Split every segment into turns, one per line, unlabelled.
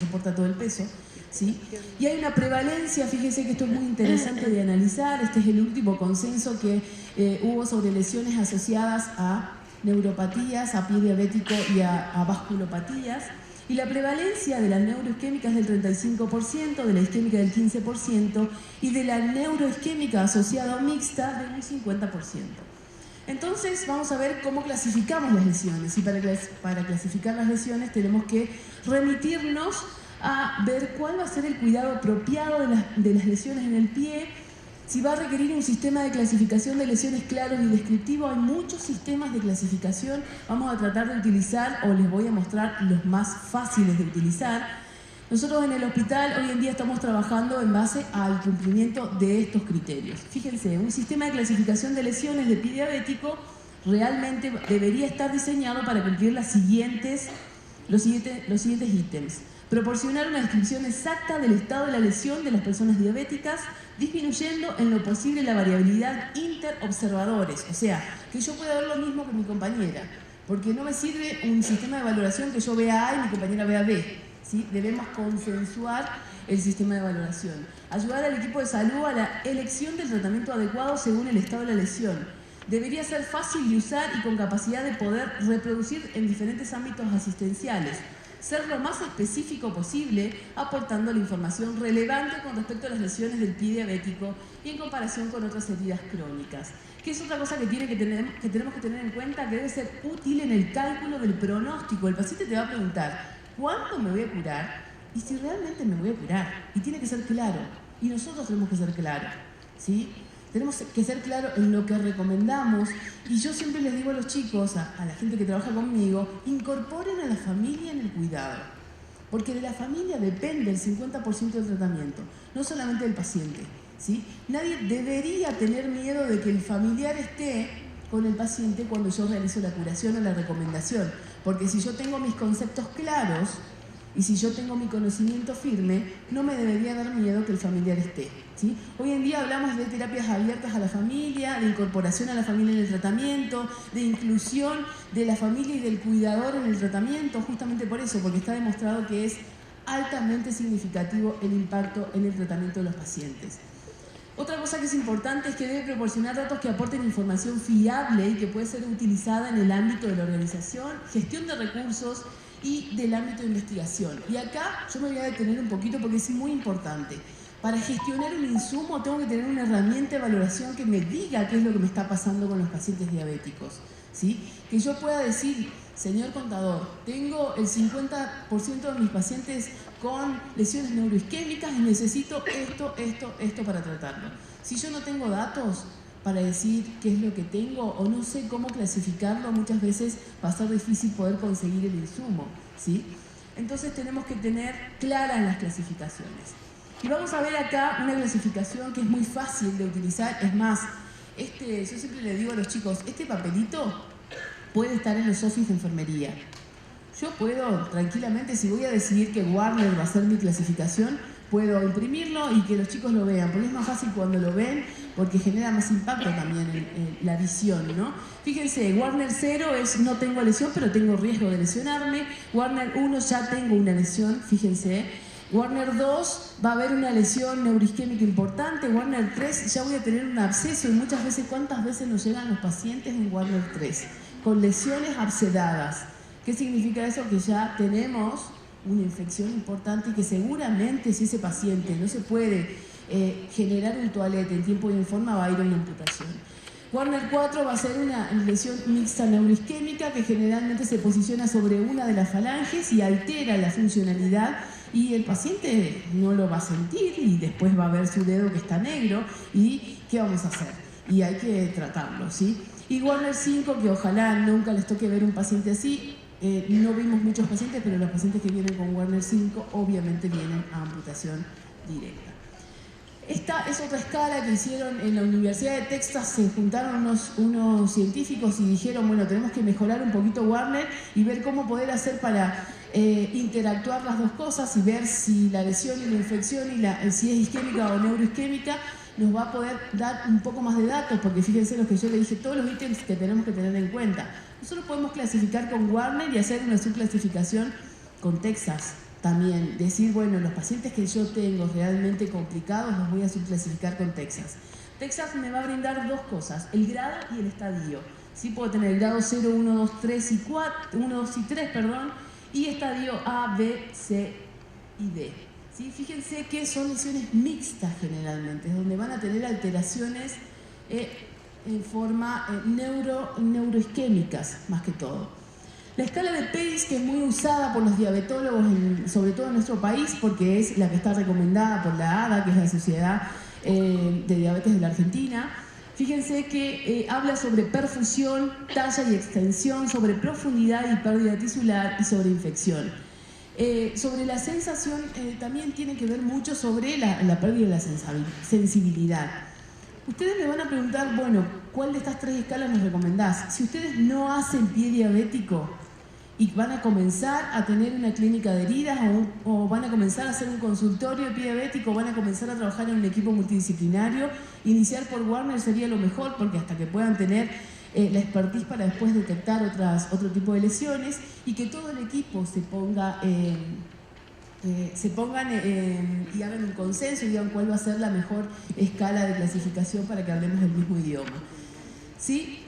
soporta todo el peso, ¿sí? Y hay una prevalencia, fíjense que esto es muy interesante de analizar, este es el último consenso que hubo sobre lesiones asociadas a neuropatías, a pie diabético y a vasculopatías. Y la prevalencia de la neuroisquémica es del 35%, de la isquémica del 15% y de la neuroisquémica asociada o mixta de un 50%. Entonces vamos a ver cómo clasificamos las lesiones y para clasificar las lesiones tenemos que remitirnos a ver cuál va a ser el cuidado apropiado de las lesiones en el pie, si va a requerir un sistema de clasificación de lesiones claro y descriptivo. Hay muchos sistemas de clasificación, vamos a tratar de utilizar o les voy a mostrar los más fáciles de utilizar. Nosotros en el hospital hoy en día estamos trabajando en base al cumplimiento de estos criterios. Fíjense, un sistema de clasificación de lesiones de pie diabético realmente debería estar diseñado para cumplir los siguientes ítems. Proporcionar una descripción exacta del estado de la lesión de las personas diabéticas, disminuyendo en lo posible la variabilidad interobservadores. O sea, que yo pueda ver lo mismo que mi compañera, porque no me sirve un sistema de valoración que yo vea A y mi compañera vea B. ¿Sí? Debemos consensuar el sistema de valoración. Ayudar al equipo de salud a la elección del tratamiento adecuado según el estado de la lesión. Debería ser fácil de usar y con capacidad de poder reproducir en diferentes ámbitos asistenciales. Ser lo más específico posible, aportando la información relevante con respecto a las lesiones del pie diabético y en comparación con otras heridas crónicas. Que es otra cosa que tenemos que tener en cuenta, que debe ser útil en el cálculo del pronóstico. El paciente te va a preguntar: ¿cuándo me voy a curar? Y si realmente me voy a curar. Y tiene que ser claro. Y nosotros tenemos que ser claros, ¿sí? Tenemos que ser claros en lo que recomendamos. Y yo siempre les digo a los chicos, a la gente que trabaja conmigo, incorporen a la familia en el cuidado. Porque de la familia depende el 50% del tratamiento, no solamente del paciente, ¿sí? Nadie debería tener miedo de que el familiar esté con el paciente cuando yo realizo la curación o la recomendación. Porque si yo tengo mis conceptos claros y si yo tengo mi conocimiento firme, no me debería dar miedo que el familiar esté, ¿sí? Hoy en día hablamos de terapias abiertas a la familia, de incorporación a la familia en el tratamiento, de inclusión de la familia y del cuidador en el tratamiento, justamente por eso, porque está demostrado que es altamente significativo el impacto en el tratamiento de los pacientes. Otra cosa que es importante es que debe proporcionar datos que aporten información fiable y que puede ser utilizada en el ámbito de la organización, gestión de recursos y del ámbito de investigación. Y acá yo me voy a detener un poquito porque es muy importante. Para gestionar un insumo tengo que tener una herramienta de valoración que me diga qué es lo que me está pasando con los pacientes diabéticos, ¿sí? Que yo pueda decir: señor contador, tengo el 50% de mis pacientes con lesiones neuroisquémicas y necesito esto para tratarlo. Si yo no tengo datos para decir qué es lo que tengo o no sé cómo clasificarlo, muchas veces va a ser difícil poder conseguir el insumo, ¿sí? Entonces tenemos que tener claras las clasificaciones. Y vamos a ver acá una clasificación que es muy fácil de utilizar. Es más, yo siempre le digo a los chicos, este papelito puede estar en los office de enfermería. Yo puedo tranquilamente, si voy a decidir que Warner va a ser mi clasificación, puedo imprimirlo y que los chicos lo vean, porque es más fácil cuando lo ven, porque genera más impacto también en la visión, ¿no? Fíjense, Warner 0 es no tengo lesión, pero tengo riesgo de lesionarme. Warner 1 ya tengo una lesión, fíjense. Warner 2 va a haber una lesión neuroisquémica importante. Warner 3 ya voy a tener un absceso, y muchas veces, ¿cuántas veces nos llegan los pacientes en Warner 3? Con lesiones abscedadas. ¿Qué significa eso? Que ya tenemos una infección importante y que seguramente si ese paciente no se puede generar un toalete en tiempo y en forma, va a ir a una amputación. Warner 4 va a ser una lesión mixta neuroisquémica que generalmente se posiciona sobre una de las falanges y altera la funcionalidad, y el paciente no lo va a sentir y después va a ver su dedo que está negro y ¿qué vamos a hacer? Y hay que tratarlo, ¿sí? Y Warner 5, que ojalá nunca les toque ver un paciente así. No vimos muchos pacientes, pero los pacientes que vienen con Warner 5 obviamente vienen a amputación directa. Esta es otra escala que hicieron en la Universidad de Texas. Se juntaron unos científicos y dijeron, bueno, tenemos que mejorar un poquito Warner y ver cómo poder hacer para interactuar las dos cosas y ver si la lesión y la infección y si es isquémica o neuroisquémica nos va a poder dar un poco más de datos, porque fíjense lo que yo le dije, todos los ítems que tenemos que tener en cuenta. Nosotros podemos clasificar con Warner y hacer una subclasificación con Texas, también decir, bueno, los pacientes que yo tengo realmente complicados los voy a subclasificar con Texas. Texas me va a brindar dos cosas, el grado y el estadio. ¿Sí? Puedo tener el grado 0, 1, 2, 3 y 4, 1, 2 y 3, perdón, y estadio A, B, C y D. ¿Sí? Fíjense que son lesiones mixtas generalmente, donde van a tener alteraciones en forma neuroisquémicas, más que todo. La escala de Pace, que es muy usada por los diabetólogos, sobre todo en nuestro país, porque es la que está recomendada por la ADA, que es la Sociedad de Diabetes de la Argentina. Fíjense que habla sobre perfusión, talla y extensión, sobre profundidad y pérdida tisular y sobre infección. Sobre la sensación también tiene que ver mucho sobre la pérdida de la sensibilidad. Ustedes me van a preguntar, bueno, ¿cuál de estas tres escalas nos recomendás? Si ustedes no hacen pie diabético y van a comenzar a tener una clínica de heridas o van a comenzar a hacer un consultorio de pie diabético, van a comenzar a trabajar en un equipo multidisciplinario, iniciar por Warner sería lo mejor, porque hasta que puedan tener la expertise para después detectar otro tipo de lesiones y que todo el equipo se pongan y hagan un consenso y digan cuál va a ser la mejor escala de clasificación para que hablemos el mismo idioma. ¿Sí?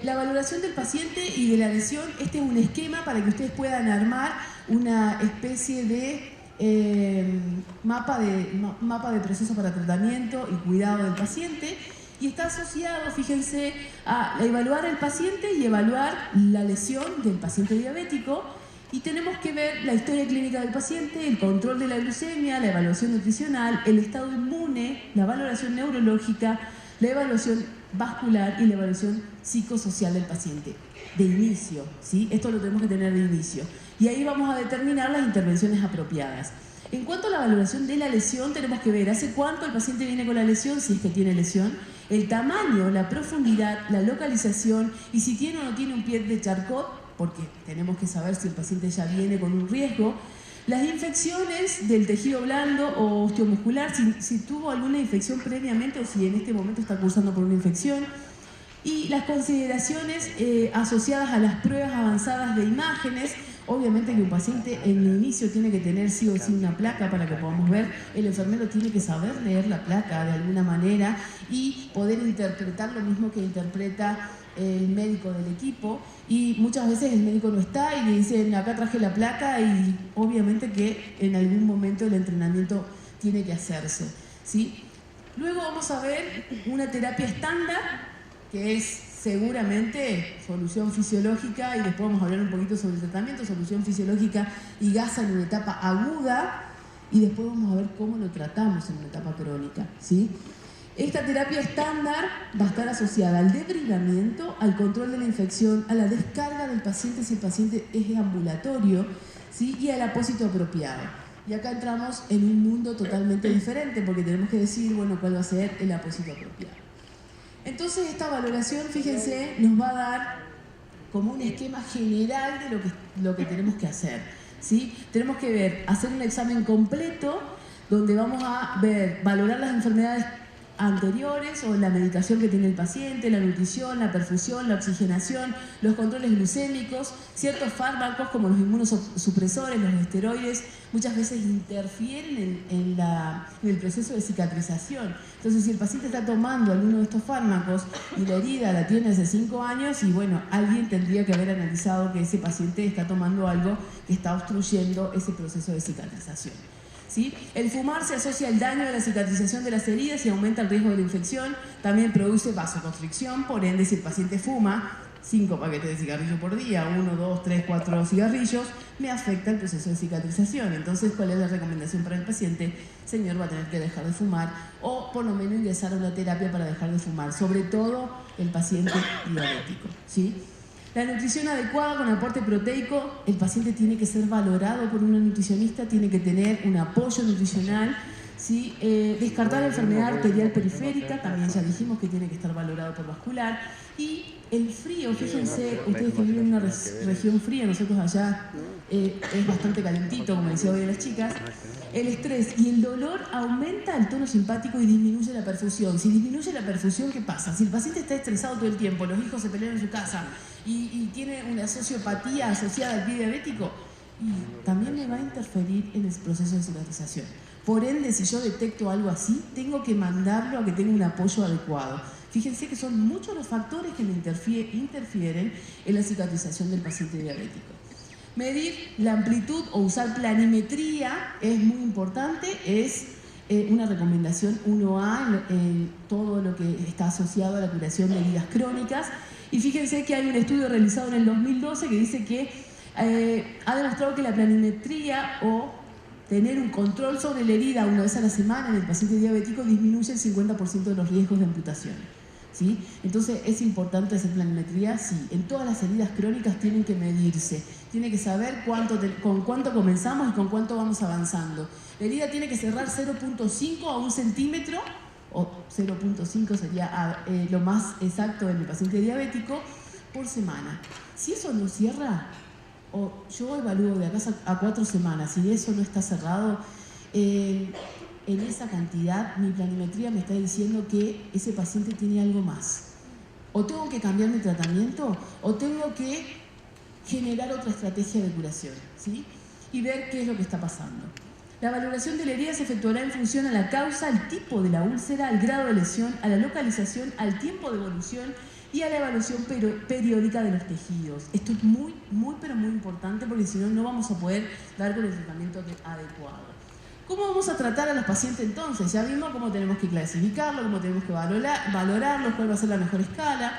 La valoración del paciente y de la lesión, este es un esquema para que ustedes puedan armar una especie de mapa de proceso para tratamiento y cuidado del paciente, y está asociado, fíjense, a evaluar al paciente y evaluar la lesión del paciente diabético. Y tenemos que ver la historia clínica del paciente, el control de la glucemia, la evaluación nutricional, el estado inmune, la valoración neurológica, la evaluación vascular y la evaluación psicosocial del paciente, de inicio, ¿sí? Esto lo tenemos que tener de inicio. Y ahí vamos a determinar las intervenciones apropiadas. En cuanto a la valoración de la lesión, tenemos que ver hace cuánto el paciente viene con la lesión, si es que tiene lesión, el tamaño, la profundidad, la localización y si tiene o no tiene un pie de Charcot, porque tenemos que saber si el paciente ya viene con un riesgo. Las infecciones del tejido blando o osteomuscular, si tuvo alguna infección previamente o si en este momento está cursando por una infección. Y las consideraciones asociadas a las pruebas avanzadas de imágenes. Obviamente que un paciente en el inicio tiene que tener sí o sí una placa para que podamos ver. El enfermero tiene que saber leer la placa de alguna manera y poder interpretar lo mismo que interpreta el médico del equipo, y muchas veces el médico no está y le dicen acá traje la placa, y obviamente que en algún momento el entrenamiento tiene que hacerse, ¿sí? Luego vamos a ver una terapia estándar que es seguramente solución fisiológica, y después vamos a hablar un poquito sobre el tratamiento, solución fisiológica y gasa en una etapa aguda, y después vamos a ver cómo lo tratamos en una etapa crónica, ¿sí? Esta terapia estándar va a estar asociada al debridamiento, al control de la infección, a la descarga del paciente si el paciente es ambulatorio, ¿sí? Y al apósito apropiado. Y acá entramos en un mundo totalmente diferente porque tenemos que decir, bueno, cuál va a ser el apósito apropiado. Entonces esta valoración, fíjense, nos va a dar como un esquema general de lo que tenemos que hacer, ¿sí? Tenemos que ver, hacer un examen completo donde vamos a ver, valorar las enfermedades anteriores o la medicación que tiene el paciente, la nutrición, la perfusión, la oxigenación, los controles glucémicos, ciertos fármacos como los inmunosupresores, los esteroides, muchas veces interfieren en el proceso de cicatrización. Entonces, si el paciente está tomando alguno de estos fármacos y la herida la tiene hace 5 años, y bueno, alguien tendría que haber analizado que ese paciente está tomando algo que está obstruyendo ese proceso de cicatrización. ¿Sí? El fumar se asocia al daño de la cicatrización de las heridas y aumenta el riesgo de la infección. También produce vasoconstricción, por ende, si el paciente fuma 5 paquetes de cigarrillo por día, 1, 2, 3, 4 cigarrillos, me afecta el proceso de cicatrización. Entonces, ¿cuál es la recomendación para el paciente? Señor, va a tener que dejar de fumar o por lo menos ingresar a una terapia para dejar de fumar, sobre todo el paciente diabético, ¿sí? La nutrición adecuada con aporte proteico, el paciente tiene que ser valorado por una nutricionista, tiene que tener un apoyo nutricional, ¿sí? Descartar la enfermedad arterial periférica, también ya dijimos que tiene que estar valorado por vascular. Y el frío, fíjense, ustedes que viven en una región fría, nosotros allá es bastante calentito, como decía hoy a las chicas. El estrés y el dolor aumenta el tono simpático y disminuye la perfusión. Si disminuye la perfusión, ¿qué pasa? Si el paciente está estresado todo el tiempo, los hijos se pelean en su casa y tiene una sociopatía asociada al pie diabético, y también me va a interferir en el proceso de cicatrización. Por ende, si yo detecto algo así, tengo que mandarlo a que tenga un apoyo adecuado. Fíjense que son muchos los factores que me interfieren en la cicatrización del paciente diabético. Medir la amplitud o usar planimetría es muy importante, es una recomendación 1A en todo lo que está asociado a la curación de heridas crónicas. Y fíjense que hay un estudio realizado en el 2012 que dice que ha demostrado que la planimetría o tener un control sobre la herida una vez a la semana en el paciente diabético disminuye el 50% de los riesgos de amputación. ¿Sí? Entonces, ¿es importante hacer planimetría? Sí. En todas las heridas crónicas tienen que medirse. Tiene que saber con cuánto comenzamos y con cuánto vamos avanzando. La herida tiene que cerrar 0.5 a 1 centímetro, o 0.5 sería lo más exacto en el paciente diabético, por semana. Si eso no cierra, o yo evalúo de acá a 4 semanas, si eso no está cerrado, en esa cantidad, mi planimetría me está diciendo que ese paciente tiene algo más. O tengo que cambiar mi tratamiento, o tengo que generar otra estrategia de curación, ¿sí? Y ver qué es lo que está pasando. La valoración de la herida se efectuará en función a la causa, al tipo de la úlcera, al grado de lesión, a la localización, al tiempo de evolución y a la evaluación periódica de los tejidos. Esto es muy, pero muy importante, porque si no, no vamos a poder dar con el tratamiento adecuado. ¿Cómo vamos a tratar a los pacientes entonces? Ya vimos cómo tenemos que clasificarlos, cómo tenemos que valorarlos, cuál va a ser la mejor escala.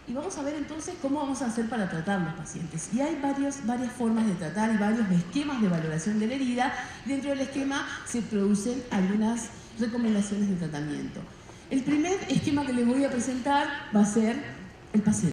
Y vamos a ver entonces cómo vamos a hacer para tratar a los pacientes. Y hay varias formas de tratar y varios esquemas de valoración de la herida. Dentro del esquema se producen algunas recomendaciones de tratamiento. El primer esquema que les voy a presentar va a ser el paciente.